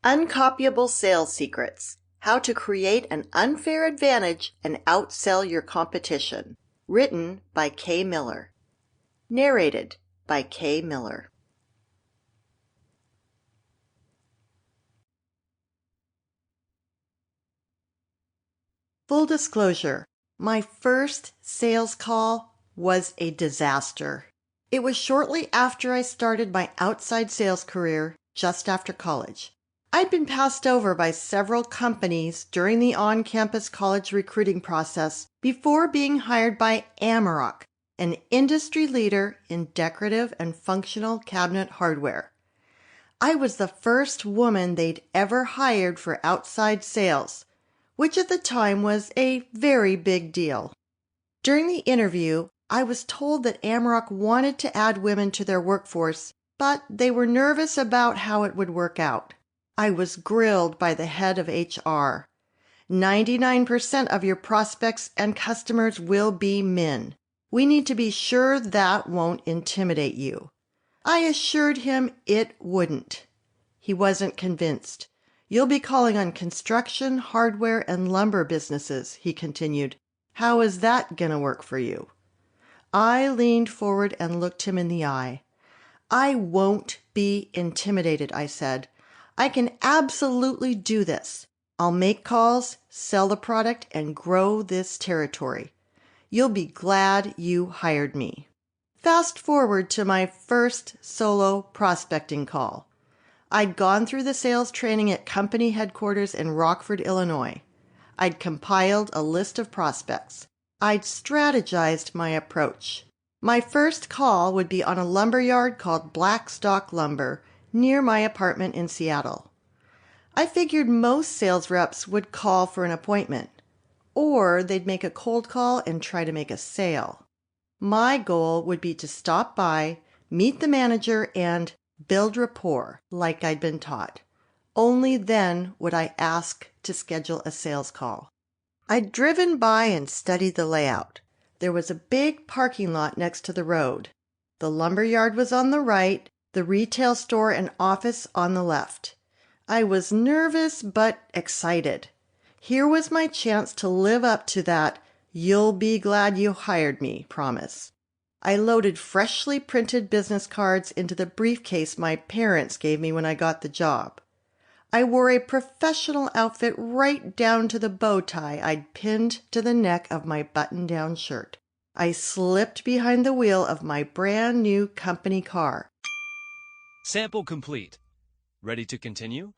Uncopyable Sales Secrets: How to Create an Unfair Advantage and Outsell Your Competition. Written by Kay Miller. Narrated by Kay Miller. Full disclosure, my first sales call was a disaster. It was shortly after I started my outside sales career just after college. I'd been passed over by several companies during the on-campus college recruiting process before being hired by Amarok, an industry leader in decorative and functional cabinet hardware. I was the first woman they'd ever hired for outside sales, which at the time was a very big deal. During the interview, I was told that Amarok wanted to add women to their workforce, but they were nervous about how it would work out. I was grilled by the head of HR. 99% of your prospects and customers will be men. We need to be sure that won't intimidate you. I assured him it wouldn't. He wasn't convinced. You'll be calling on construction, hardware, and lumber businesses, he continued. How is that gonna work for you? I leaned forward and looked him in the eye. I won't be intimidated, I said. I can absolutely do this. I'll make calls, sell the product, and grow this territory. You'll be glad you hired me. Fast forward to my first solo prospecting call. I'd gone through the sales training at company headquarters in Rockford, Illinois. I'd compiled a list of prospects. I'd strategized my approach. My first call would be on a lumber yard called Blackstock Lumber, near my apartment in Seattle. I figured most sales reps would call for an appointment, or they'd make a cold call and try to make a sale. My goal would be to stop by, meet the manager, and build rapport like I'd been taught. Only then would I ask to schedule a sales call. I'd driven by and studied the layout. There was a big parking lot next to the road. The lumber yard was on the right, the retail store and office on the left. I was nervous but excited. Here was my chance to live up to that "you'll be glad you hired me" promise. I loaded freshly printed business cards into the briefcase my parents gave me when I got the job. I wore a professional outfit right down to the bow tie I'd pinned to the neck of my button-down shirt. I slipped behind the wheel of my brand new company car. Sample complete. Ready to continue?